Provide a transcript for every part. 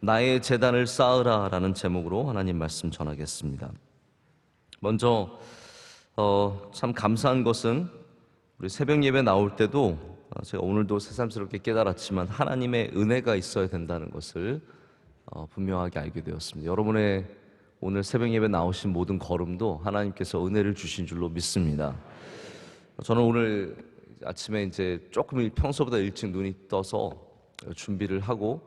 나의 제단을 쌓으라 라는 제목으로 하나님 말씀 전하겠습니다. 먼저 참 감사한 것은 우리 새벽 예배 나올 때도 제가 오늘도 새삼스럽게 깨달았지만 하나님의 은혜가 있어야 된다는 것을 분명하게 알게 되었습니다. 여러분의 오늘 새벽 예배 나오신 모든 걸음도 하나님께서 은혜를 주신 줄로 믿습니다. 저는 오늘 아침에 이제 조금 평소보다 일찍 눈이 떠서 준비를 하고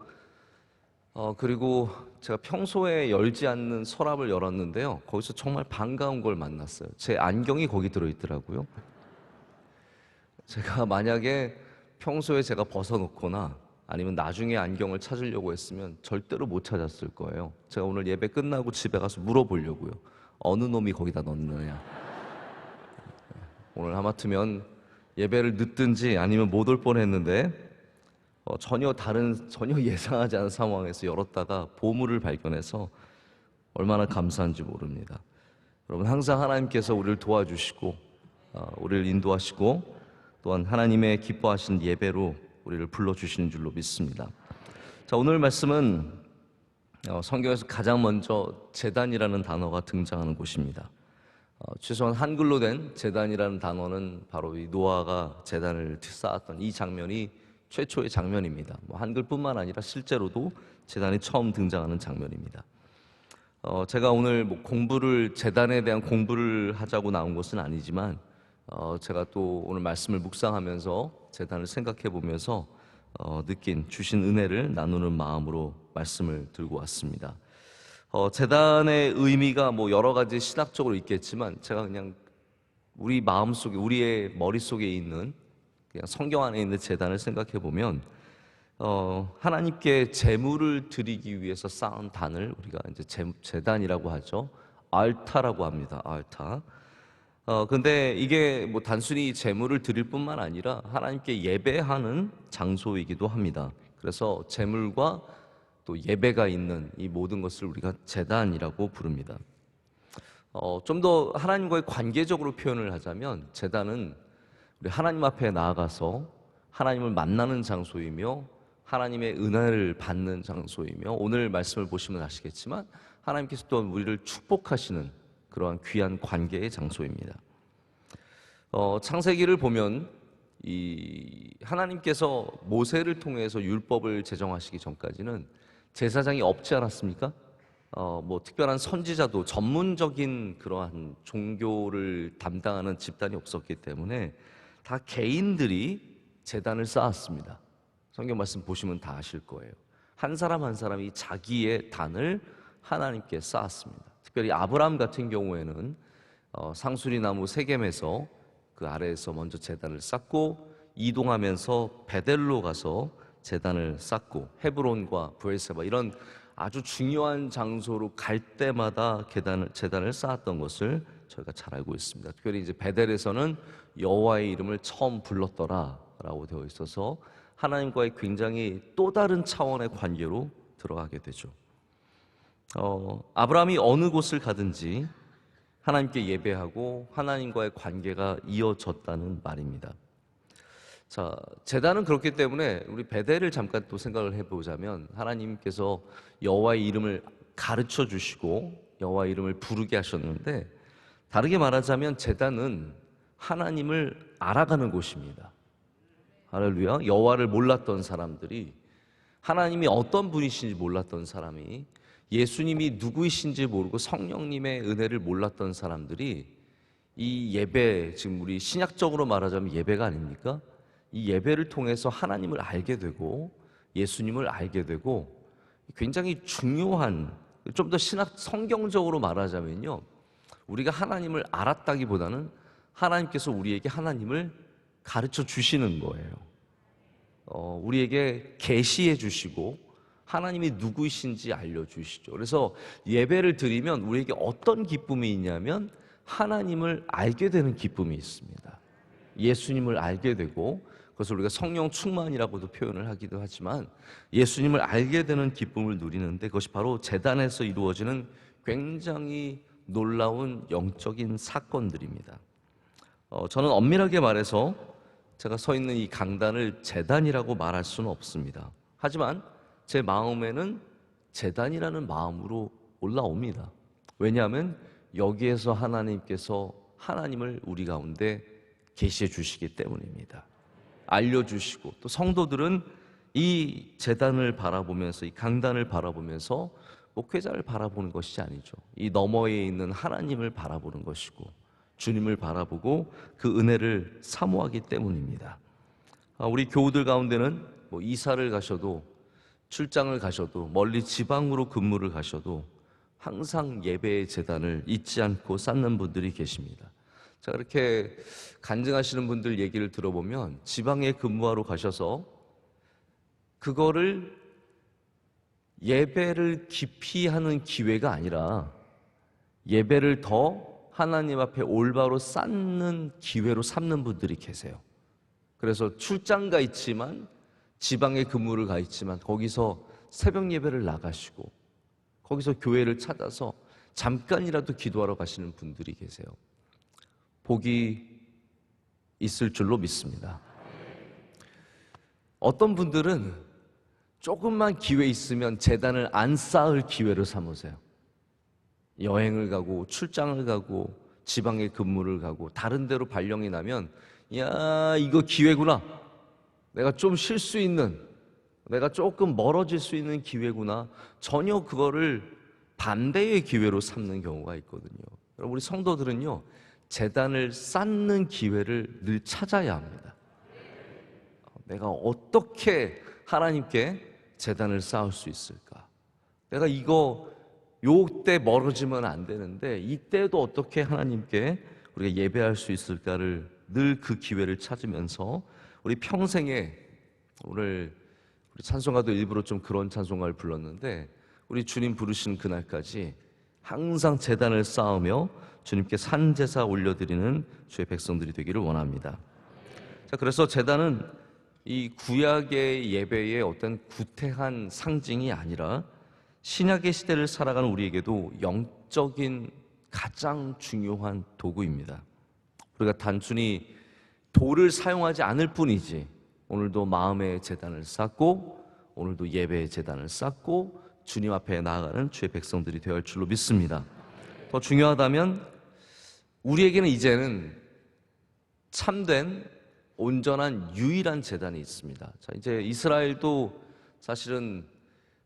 그리고 제가 평소에 열지 않는 서랍을 열었는데요, 거기서 정말 반가운 걸 만났어요. 제 안경이 거기 들어있더라고요. 제가 만약에 평소에 제가 벗어놓거나 아니면 나중에 안경을 찾으려고 했으면 절대로 못 찾았을 거예요. 제가 오늘 예배 끝나고 집에 가서 물어보려고요. 어느 놈이 거기다 넣느냐. 오늘 하마터면 예배를 늦든지 아니면 못 올 뻔했는데 전혀 예상하지 않은 상황에서 열었다가 보물을 발견해서 얼마나 감사한지 모릅니다. 여러분, 항상 하나님께서 우리를 도와주시고 우리를 인도하시고 또한 하나님의 기뻐하신 예배로 우리를 불러주시는 줄로 믿습니다. 자, 오늘 말씀은 성경에서 가장 먼저 제단이라는 단어가 등장하는 곳입니다. 최소한 한글로 된 제단이라는 단어는 바로 이 노아가 제단을 쌓았던 이 장면이 최초의 장면입니다. 한글뿐만 아니라 실제로도 제단이 처음 등장하는 장면입니다. 제가 오늘 제단에 대한 공부를 하자고 나온 것은 아니지만 제가 또 오늘 말씀을 묵상하면서 제단을 생각해 보면서 느낀 주신 은혜를 나누는 마음으로 말씀을 들고 왔습니다. 제단의 의미가 여러 가지 신학적으로 있겠지만 제가 그냥 우리 마음속에, 우리의 머릿속에 있는 그냥 성경 안에 있는 제단을 생각해 보면 하나님께 제물을 드리기 위해서 쌓은 단을 우리가 이제 제단이라고 하죠. 알타라고 합니다. 알타. 근데 이게 단순히 제물을 드릴 뿐만 아니라 하나님께 예배하는 장소이기도 합니다. 그래서 제물과 또 예배가 있는 이 모든 것을 우리가 제단이라고 부릅니다. 좀 더 하나님과의 관계적으로 표현을 하자면 제단은 우리 하나님 앞에 나아가서 하나님을 만나는 장소이며 하나님의 은혜를 받는 장소이며 오늘 말씀을 보시면 아시겠지만 하나님께서 또 우리를 축복하시는 그러한 귀한 관계의 장소입니다. 창세기를 보면 하나님께서 모세를 통해서 율법을 제정하시기 전까지는 제사장이 없지 않았습니까? 특별한 선지자도 전문적인 그러한 종교를 담당하는 집단이 없었기 때문에 다 개인들이 제단을 쌓았습니다. 성경 말씀 보시면 다 아실 거예요. 한 사람 한 사람이 자기의 단을 하나님께 쌓았습니다. 특별히 아브라함 같은 경우에는 상수리나무 세겜에서 그 아래에서 먼저 제단을 쌓고 이동하면서 베델로 가서 제단을 쌓고 헤브론과 브엘세바 이런 아주 중요한 장소로 갈 때마다 제단을 쌓았던 것을 저희가 잘 알고 있습니다. 특별히 이제 베델에서는 여호와의 이름을 처음 불렀더라라고 되어 있어서 하나님과의 굉장히 또 다른 차원의 관계로 들어가게 되죠. 아브라함이 어느 곳을 가든지 하나님께 예배하고 하나님과의 관계가 이어졌다는 말입니다. 자, 제단은 그렇기 때문에 우리 베델을 잠깐 또 생각을 해보자면 하나님께서 여호와의 이름을 가르쳐 주시고 여호와의 이름을 부르게 하셨는데, 다르게 말하자면 제단은 하나님을 알아가는 곳입니다. 할렐루야. 여호와를 몰랐던 사람들이, 하나님이 어떤 분이신지 몰랐던 사람이, 예수님이 누구이신지 모르고 성령님의 은혜를 몰랐던 사람들이 이 예배, 지금 우리 신약적으로 말하자면 예배가 아닙니까? 이 예배를 통해서 하나님을 알게 되고 예수님을 알게 되고 굉장히 중요한, 좀 더 성경적으로 말하자면요, 우리가 하나님을 알았다기보다는 하나님께서 우리에게 하나님을 가르쳐 주시는 거예요. 우리에게 계시해 주시고 하나님이 누구이신지 알려주시죠. 그래서 예배를 드리면 우리에게 어떤 기쁨이 있냐면 하나님을 알게 되는 기쁨이 있습니다. 예수님을 알게 되고, 그것을 우리가 성령 충만이라고도 표현을 하기도 하지만 예수님을 알게 되는 기쁨을 누리는데, 그것이 바로 제단에서 이루어지는 굉장히 놀라운 영적인 사건들입니다. 저는 엄밀하게 말해서 제가 서 있는 이 강단을 제단이라고 말할 수는 없습니다. 하지만 제 마음에는 제단이라는 마음으로 올라옵니다. 왜냐하면 여기에서 하나님께서 하나님을 우리 가운데 계시해 주시기 때문입니다. 알려주시고, 또 성도들은 이 제단을 바라보면서, 이 강단을 바라보면서 목회자를 바라보는 것이 아니죠. 이 너머에 있는 하나님을 바라보는 것이고, 주님을 바라보고 그 은혜를 사모하기 때문입니다. 우리 교우들 가운데는 이사를 가셔도, 출장을 가셔도, 멀리 지방으로 근무를 가셔도 항상 예배의 제단을 잊지 않고 쌓는 분들이 계십니다. 자, 그렇게 간증하시는 분들 얘기를 들어보면 지방에 근무하러 가셔서 그거를 예배를 깊이 하는 기회가 아니라 예배를 더 하나님 앞에 올바로 쌓는 기회로 삼는 분들이 계세요. 그래서 출장 가 있지만, 지방에 근무를 가 있지만 거기서 새벽 예배를 나가시고 거기서 교회를 찾아서 잠깐이라도 기도하러 가시는 분들이 계세요. 복이 있을 줄로 믿습니다. 어떤 분들은 조금만 기회 있으면 제단을 안 쌓을 기회로 삼으세요. 여행을 가고 출장을 가고 지방에 근무를 가고 다른 데로 발령이 나면, 야, 이거 기회구나, 내가 좀 쉴 수 있는, 내가 조금 멀어질 수 있는 기회구나, 전혀 그거를 반대의 기회로 삼는 경우가 있거든요. 여러분, 우리 성도들은요, 제단을 쌓는 기회를 늘 찾아야 합니다. 내가 어떻게 하나님께 제단을 쌓을 수 있을까? 내가 요때 멀어지면 안 되는데 이때도 어떻게 하나님께 우리가 예배할 수 있을까를 늘 그 기회를 찾으면서 우리 평생에, 오늘 우리 찬송가도 일부러 좀 그런 찬송가를 불렀는데, 우리 주님 부르시는 그날까지 항상 제단을 쌓으며 주님께 산제사 올려드리는 주의 백성들이 되기를 원합니다. 자, 그래서 제단은 이 구약의 예배의 어떤 구태한 상징이 아니라 신약의 시대를 살아가는 우리에게도 영적인 가장 중요한 도구입니다. 우리가 단순히 돌을 사용하지 않을 뿐이지, 오늘도 마음의 제단을 쌓고 오늘도 예배의 제단을 쌓고 주님 앞에 나아가는 주의 백성들이 되어야 할 줄로 믿습니다. 더 중요하다면 우리에게는 이제는 참된 온전한 유일한 제단이 있습니다. 자, 이제 이스라엘도 사실은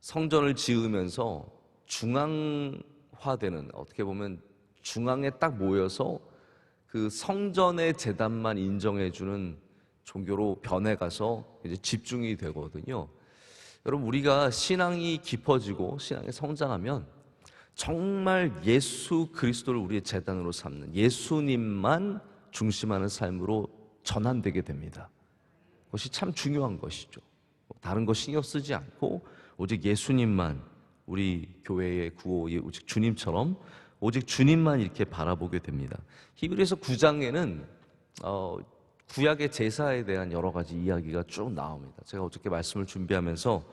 성전을 지으면서 중앙화되는, 어떻게 보면 중앙에 딱 모여서 그 성전의 제단만 인정해주는 종교로 변해가서 이제 집중이 되거든요. 여러분, 우리가 신앙이 깊어지고 신앙이 성장하면 정말 예수 그리스도를 우리의 제단으로 삼는, 예수님만 중심하는 삶으로 전환되게 됩니다. 그것이 참 중요한 것이죠. 다른 거 신경 쓰지 않고 오직 예수님만, 우리 교회의 구호 오직 주님처럼 오직 주님만 이렇게 바라보게 됩니다. 히브리서 9장에는 구약의 제사에 대한 여러 가지 이야기가 쭉 나옵니다. 제가 어저께 말씀을 준비하면서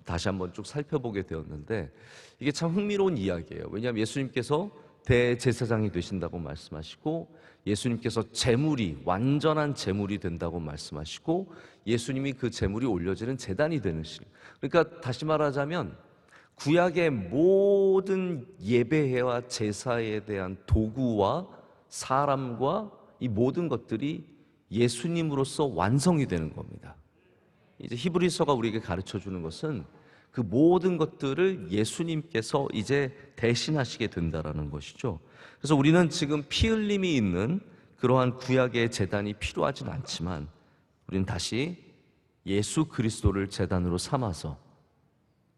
다시 한번 쭉 살펴보게 되었는데, 이게 참 흥미로운 이야기예요. 왜냐하면 예수님께서 대제사장이 되신다고 말씀하시고, 예수님께서 제물이, 완전한 제물이 된다고 말씀하시고, 예수님이 그 제물이 올려지는 제단이 되는 시, 그러니까 다시 말하자면 구약의 모든 예배와 제사에 대한 도구와 사람과 이 모든 것들이 예수님으로서 완성이 되는 겁니다. 이제 히브리서가 우리에게 가르쳐 주는 것은 그 모든 것들을 예수님께서 이제 대신하시게 된다라는 것이죠. 그래서 우리는 지금 피 흘림이 있는 그러한 구약의 제단이 필요하진 않지만, 우리는 다시 예수 그리스도를 제단으로 삼아서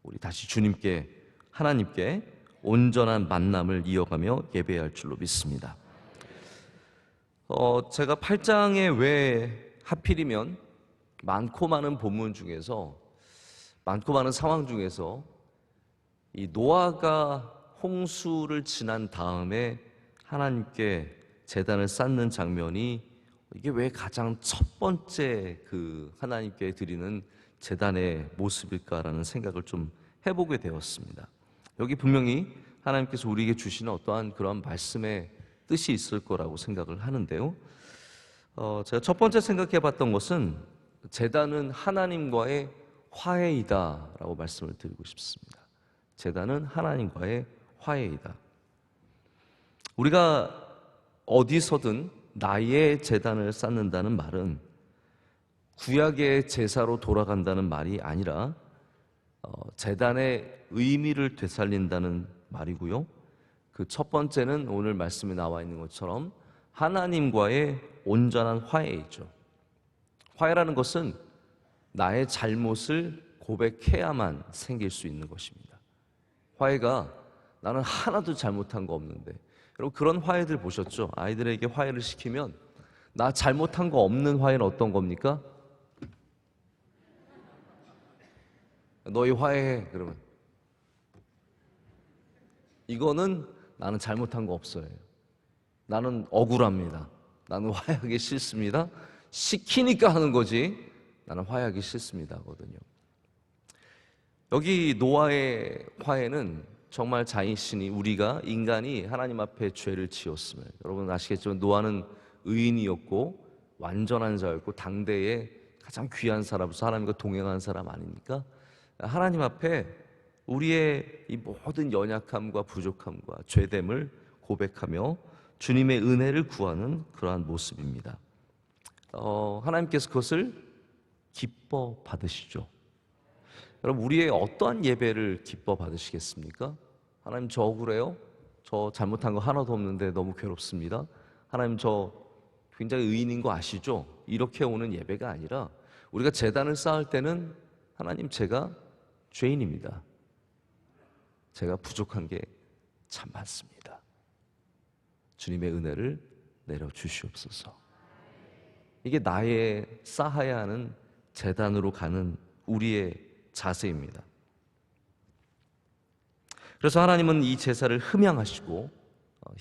우리 다시 주님께, 하나님께 온전한 만남을 이어가며 예배할 줄로 믿습니다. 제가 8장에 왜 하필이면 많고 많은 본문 중에서, 많고 많은 상황 중에서 이 노아가 홍수를 지난 다음에 하나님께 제단을 쌓는 장면이, 이게 왜 가장 첫 번째 그 하나님께 드리는 제단의 모습일까라는 생각을 좀 해보게 되었습니다. 여기 분명히 하나님께서 우리에게 주시는 어떠한 그런 말씀의 뜻이 있을 거라고 생각을 하는데요. 제가 첫 번째 생각해 봤던 것은 제단은 하나님과의 화해이다라고 말씀을 드리고 싶습니다. 제단은 하나님과의 화해이다. 우리가 어디서든 나의 제단을 쌓는다는 말은 구약의 제사로 돌아간다는 말이 아니라 제단의 의미를 되살린다는 말이고요. 그 첫 번째는 오늘 말씀에 나와 있는 것처럼 하나님과의 온전한 화해이죠. 화해라는 것은 나의 잘못을 고백해야만 생길 수 있는 것입니다. 화해가 나는 하나도 잘못한 거 없는데, 여러분 그런 화해들 보셨죠? 아이들에게 화해를 시키면 나 잘못한 거 없는 화해는 어떤 겁니까? 너희 화해해. 그러면 이거는 나는 잘못한 거 없어요. 나는 억울합니다. 나는 화해하기 싫습니다. 시키니까 하는 거지 나는 화해하기 싫습니다 하거든요. 여기 노아의 화해는 정말 자신이, 우리가 인간이 하나님 앞에 죄를 지었음을, 여러분 아시겠지만 노아는 의인이었고 완전한 자였고 당대의 가장 귀한 사람으로서 하나님과 동행한 사람 아닙니까? 하나님 앞에 우리의 이 모든 연약함과 부족함과 죄됨을 고백하며 주님의 은혜를 구하는 그러한 모습입니다. 하나님께서 그것을 기뻐 받으시죠. 여러분 우리의 어떠한 예배를 기뻐 받으시겠습니까? 하나님 저 억울해요? 저 잘못한 거 하나도 없는데 너무 괴롭습니다. 하나님 저 굉장히 의인인 거 아시죠? 이렇게 오는 예배가 아니라 우리가 제단을 쌓을 때는 하나님 제가 죄인입니다. 제가 부족한 게 참 많습니다. 주님의 은혜를 내려주시옵소서. 이게 나의 쌓아야 하는 제단으로 가는 우리의 자세입니다. 그래서 하나님은 이 제사를 흠양하시고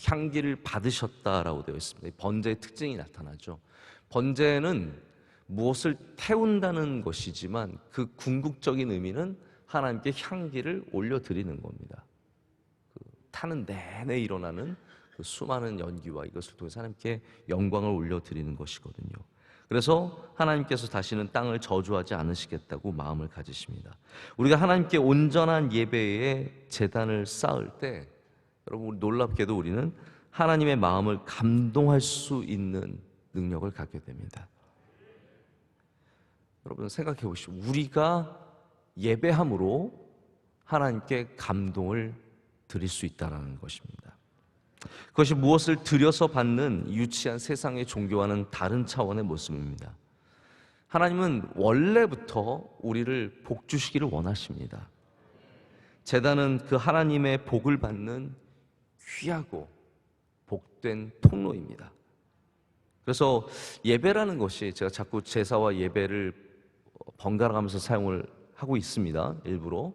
향기를 받으셨다라고 되어 있습니다. 번제의 특징이 나타나죠. 번제는 무엇을 태운다는 것이지만 그 궁극적인 의미는 하나님께 향기를 올려드리는 겁니다. 타는 내내 일어나는 그 수많은 연기와 이것을 통해서 하나님께 영광을 올려드리는 것이거든요. 그래서 하나님께서 다시는 땅을 저주하지 않으시겠다고 마음을 가지십니다. 우리가 하나님께 온전한 예배의 제단을 쌓을 때 여러분 놀랍게도 우리는 하나님의 마음을 감동할 수 있는 능력을 갖게 됩니다. 여러분 생각해 보시오. 우리가 예배함으로 하나님께 감동을 드릴 수 있다는 것입니다. 그것이 무엇을 들여서 받는 유치한 세상의 종교와는 다른 차원의 모습입니다. 하나님은 원래부터 우리를 복 주시기를 원하십니다. 제단은 그 하나님의 복을 받는 귀하고 복된 통로입니다. 그래서 예배라는 것이, 제가 자꾸 제사와 예배를 번갈아가면서 사용을 하고 있습니다. 일부러.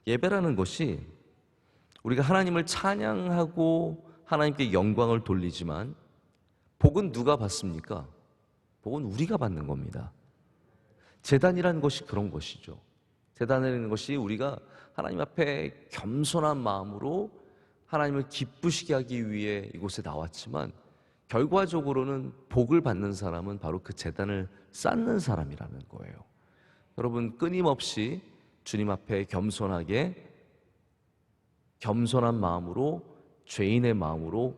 예배라는 것이 우리가 하나님을 찬양하고 하나님께 영광을 돌리지만 복은 누가 받습니까? 복은 우리가 받는 겁니다. 제단이라는 것이 그런 것이죠. 제단이라는 것이 우리가 하나님 앞에 겸손한 마음으로 하나님을 기쁘시게 하기 위해 이곳에 나왔지만 결과적으로는 복을 받는 사람은 바로 그 제단을 쌓는 사람이라는 거예요. 여러분 끊임없이 주님 앞에 겸손하게, 겸손한 마음으로, 죄인의 마음으로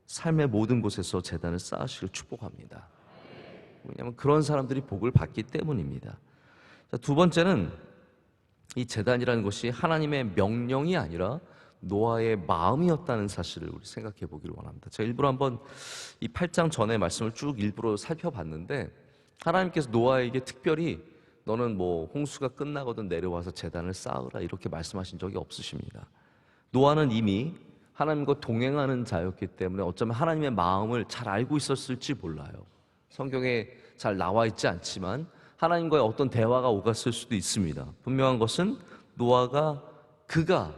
삶의 모든 곳에서 제단을 쌓으시길 축복합니다. 왜냐하면 그런 사람들이 복을 받기 때문입니다. 자, 두 번째는 이 제단이라는 것이 하나님의 명령이 아니라 노아의 마음이었다는 사실을 우리 생각해 보기를 원합니다. 제가 일부러 한번 이 8장 전의 말씀을 쭉 일부러 살펴봤는데 하나님께서 노아에게 특별히 너는 뭐 홍수가 끝나거든 내려와서 제단을 쌓으라 이렇게 말씀하신 적이 없으십니다. 노아는 이미 하나님과 동행하는 자였기 때문에 어쩌면 하나님의 마음을 잘 알고 있었을지 몰라요. 성경에 잘 나와 있지 않지만 하나님과의 어떤 대화가 오갔을 수도 있습니다. 분명한 것은 노아가 그가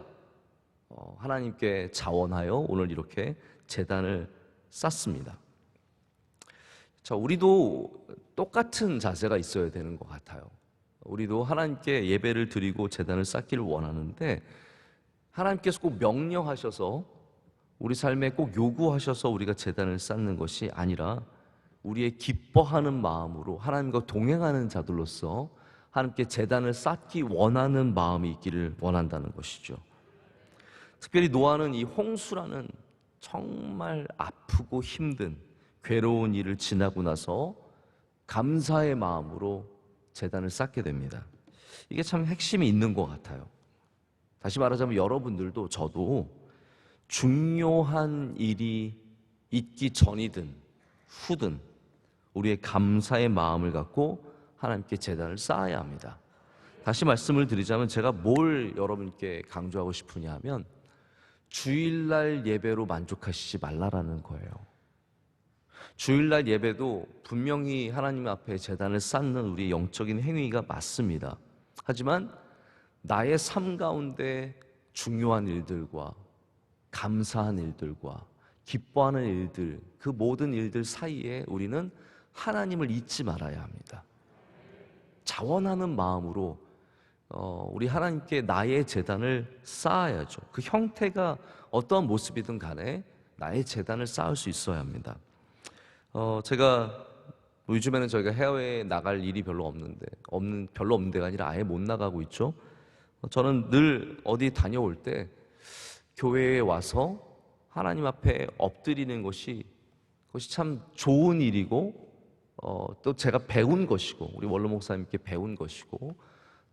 하나님께 자원하여 오늘 이렇게 제단을 쌓습니다. 자, 우리도 똑같은 자세가 있어야 되는 것 같아요. 우리도 하나님께 예배를 드리고 제단을 쌓기를 원하는데 하나님께서 꼭 명령하셔서 우리 삶에 꼭 요구하셔서 우리가 제단을 쌓는 것이 아니라 우리의 기뻐하는 마음으로 하나님과 동행하는 자들로서 하나님께 제단을 쌓기 원하는 마음이 있기를 원한다는 것이죠. 특별히 노아는 이 홍수라는 정말 아프고 힘든 괴로운 일을 지나고 나서 감사의 마음으로 제단을 쌓게 됩니다. 이게 참 핵심이 있는 것 같아요. 다시 말하자면 여러분들도 저도 중요한 일이 있기 전이든 후든 우리의 감사의 마음을 갖고 하나님께 제단을 쌓아야 합니다. 다시 말씀을 드리자면 제가 뭘 여러분께 강조하고 싶으냐 하면 주일날 예배로 만족하시지 말라라는 거예요. 주일날 예배도 분명히 하나님 앞에 제단을 쌓는 우리 영적인 행위가 맞습니다. 하지만 나의 삶 가운데 중요한 일들과 감사한 일들과 기뻐하는 일들, 그 모든 일들 사이에 우리는 하나님을 잊지 말아야 합니다. 자원하는 마음으로 우리 하나님께 나의 제단을 쌓아야죠. 그 형태가 어떠한 모습이든 간에 나의 제단을 쌓을 수 있어야 합니다. 제가 요즘에는 저희가 해외에 나갈 일이 별로 없는데가 아니라 아예 못 나가고 있죠. 저는 늘 어디 다녀올 때 교회에 와서 하나님 앞에 엎드리는 것이 그것이 참 좋은 일이고 또 제가 배운 것이고 우리 원로 목사님께 배운 것이고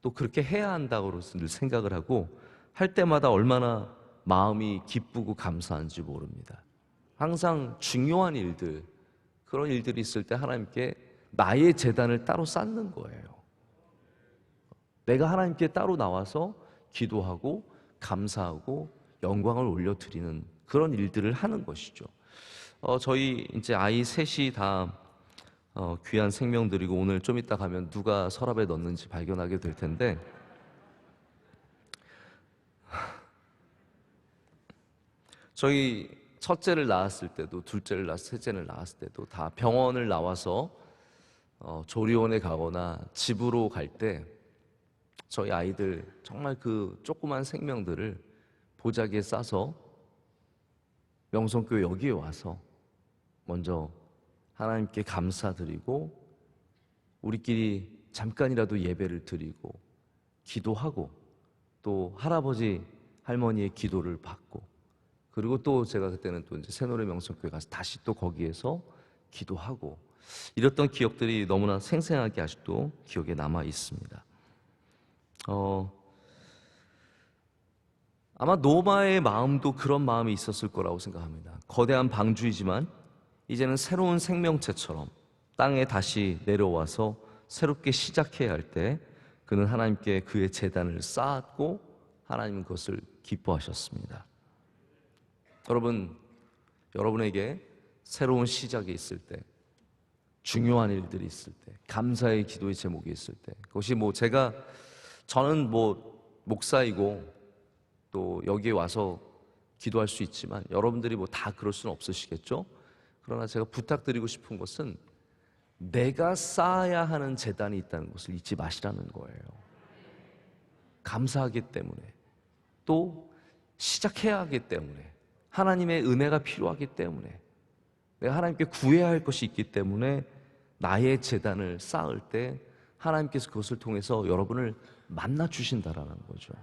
또 그렇게 해야 한다고 늘 생각을 하고 할 때마다 얼마나 마음이 기쁘고 감사한지 모릅니다. 항상 중요한 일들, 그런 일들이 있을 때 하나님께 나의 제단을 따로 쌓는 거예요. 내가 하나님께 따로 나와서 기도하고 감사하고 영광을 올려드리는 그런 일들을 하는 것이죠. 저희 이제 아이 셋이 다 귀한 생명들이고 오늘 좀 이따 가면 누가 서랍에 넣는지 발견하게 될 텐데 저희 첫째를 낳았을 때도 둘째를 낳았을 셋째를 낳았을 때도 다 병원을 나와서 조리원에 가거나 집으로 갈 때 저희 아이들 정말 그 조그만 생명들을 보자기에 싸서 명성교회 여기에 와서 먼저 하나님께 감사드리고 우리끼리 잠깐이라도 예배를 드리고 기도하고 또 할아버지 할머니의 기도를 받고 그리고 또 제가 그때는 또 이제 새노래 명성교회 가서 다시 또 거기에서 기도하고 이랬던 기억들이 너무나 생생하게 아직도 기억에 남아 있습니다. 아마 노마의 마음도 그런 마음이 있었을 거라고 생각합니다. 거대한 방주이지만 이제는 새로운 생명체처럼 땅에 다시 내려와서 새롭게 시작해야 할 때 그는 하나님께 그의 제단을 쌓았고 하나님은 그것을 기뻐하셨습니다. 여러분에게 새로운 시작이 있을 때, 중요한 일들이 있을 때, 감사의 기도의 제목이 있을 때, 그것이 저는 목사이고 또 여기에 와서 기도할 수 있지만 여러분들이 다 그럴 수는 없으시겠죠? 그러나 제가 부탁드리고 싶은 것은 내가 쌓아야 하는 제단이 있다는 것을 잊지 마시라는 거예요. 감사하기 때문에 또 시작해야 하기 때문에 하나님의 은혜가 필요하기 때문에 내가 하나님께 구해야 할 것이 있기 때문에 나의 제단을 쌓을 때 하나님께서 그것을 통해서 여러분을 만나 주신다라는 거죠.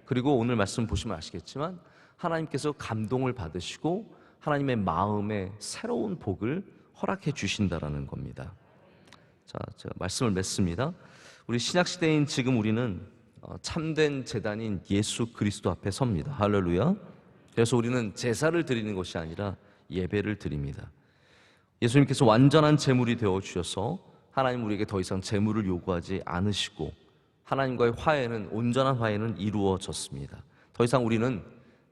그리고 오늘 말씀 보시면 아시겠지만 하나님께서 감동을 받으시고 하나님의 마음에 새로운 복을 허락해 주신다라는 겁니다. 자, 제가 말씀을 맺습니다. 우리 신약시대인 지금 우리는 참된 제단인 예수 그리스도 앞에 섭니다. 할렐루야. 그래서 우리는 제사를 드리는 것이 아니라 예배를 드립니다. 예수님께서 완전한 제물이 되어 주셔서 하나님 우리에게 더 이상 제물을 요구하지 않으시고 하나님과의 온전한 화해는 이루어졌습니다. 더 이상 우리는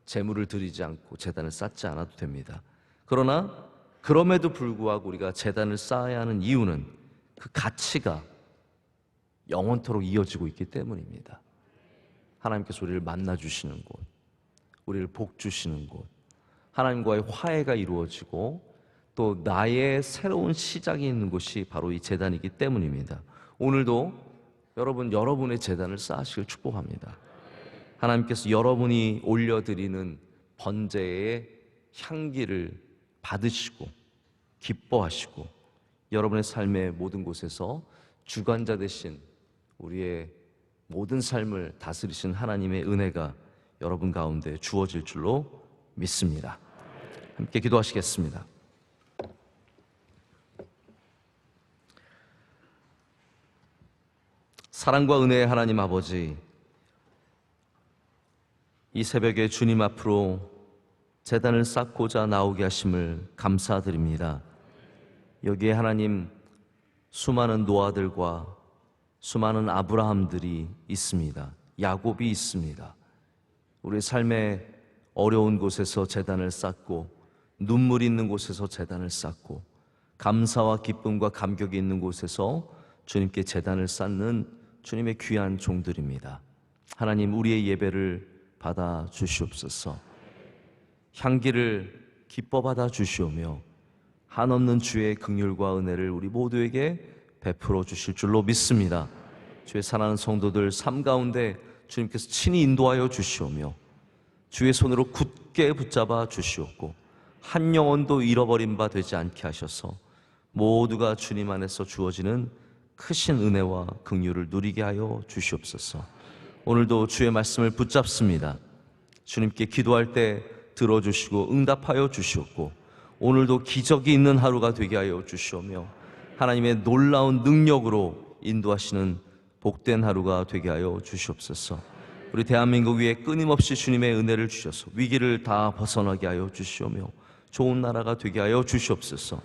제물을 드리지 않고 제단을 쌓지 않아도 됩니다. 그러나 그럼에도 불구하고 우리가 제단을 쌓아야 하는 이유는 그 가치가 영원토록 이어지고 있기 때문입니다. 하나님께서 우리를 만나주시는 곳, 우리를 복주시는 곳, 하나님과의 화해가 이루어지고 또 나의 새로운 시작이 있는 곳이 바로 이 제단이기 때문입니다. 오늘도 여러분의 제단을 쌓으시길 축복합니다. 하나님께서 여러분이 올려드리는 번제의 향기를 받으시고 기뻐하시고 여러분의 삶의 모든 곳에서 주관자 되신 우리의 모든 삶을 다스리신 하나님의 은혜가 여러분 가운데 주어질 줄로 믿습니다. 함께 기도하시겠습니다. 사랑과 은혜의 하나님 아버지, 이 새벽에 주님 앞으로 제단을 쌓고자 나오게 하심을 감사드립니다. 여기에 하나님 수많은 노아들과 수많은 아브라함들이 있습니다. 야곱이 있습니다. 우리 삶의 어려운 곳에서 제단을 쌓고 눈물이 있는 곳에서 제단을 쌓고 감사와 기쁨과 감격이 있는 곳에서 주님께 제단을 쌓는 주님의 귀한 종들입니다. 하나님, 우리의 예배를 받아 주시옵소서. 향기를 기뻐 받아 주시오며 한없는 주의 긍휼과 은혜를 우리 모두에게 베풀어 주실 줄로 믿습니다. 주의 사랑하는 성도들 삶 가운데 주님께서 친히 인도하여 주시오며 주의 손으로 굳게 붙잡아 주시옵고 한 영혼도 잃어버린 바 되지 않게 하셔서 모두가 주님 안에서 주어지는 크신 은혜와 긍휼을 누리게 하여 주시옵소서. 오늘도 주의 말씀을 붙잡습니다. 주님께 기도할 때 들어주시고 응답하여 주시옵고 오늘도 기적이 있는 하루가 되게 하여 주시오며 하나님의 놀라운 능력으로 인도하시는 복된 하루가 되게 하여 주시옵소서. 우리 대한민국 위에 끊임없이 주님의 은혜를 주셔서 위기를 다 벗어나게 하여 주시오며 좋은 나라가 되게 하여 주시옵소서.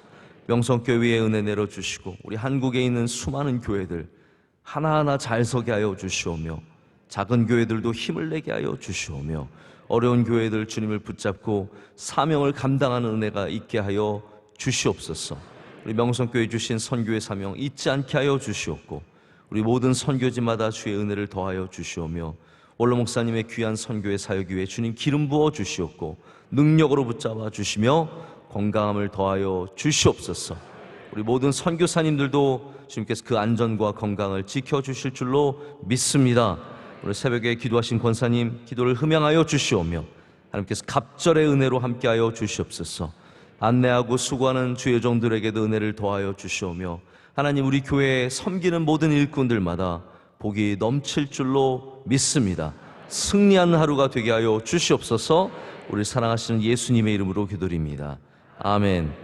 명성교회에 은혜 내려주시고 우리 한국에 있는 수많은 교회들 하나하나 잘 서게 하여 주시오며 작은 교회들도 힘을 내게 하여 주시오며 어려운 교회들 주님을 붙잡고 사명을 감당하는 은혜가 있게 하여 주시옵소서. 우리 명성교회 주신 선교의 사명 잊지 않게 하여 주시옵고 우리 모든 선교지마다 주의 은혜를 더하여 주시오며 원로 목사님의 귀한 선교의 사역 위에 주님 기름 부어 주시옵고 능력으로 붙잡아 주시며 건강함을 더하여 주시옵소서. 우리 모든 선교사님들도 주님께서 그 안전과 건강을 지켜주실 줄로 믿습니다. 오늘 새벽에 기도하신 권사님 기도를 흠양하여 주시오며 하나님께서 갑절의 은혜로 함께하여 주시옵소서. 안내하고 수고하는 주의 종들에게도 은혜를 더하여 주시오며 하나님, 우리 교회에 섬기는 모든 일꾼들마다 복이 넘칠 줄로 믿습니다. 승리하는 하루가 되게 하여 주시옵소서. 우리 사랑하시는 예수님의 이름으로 기도드립니다. 아멘.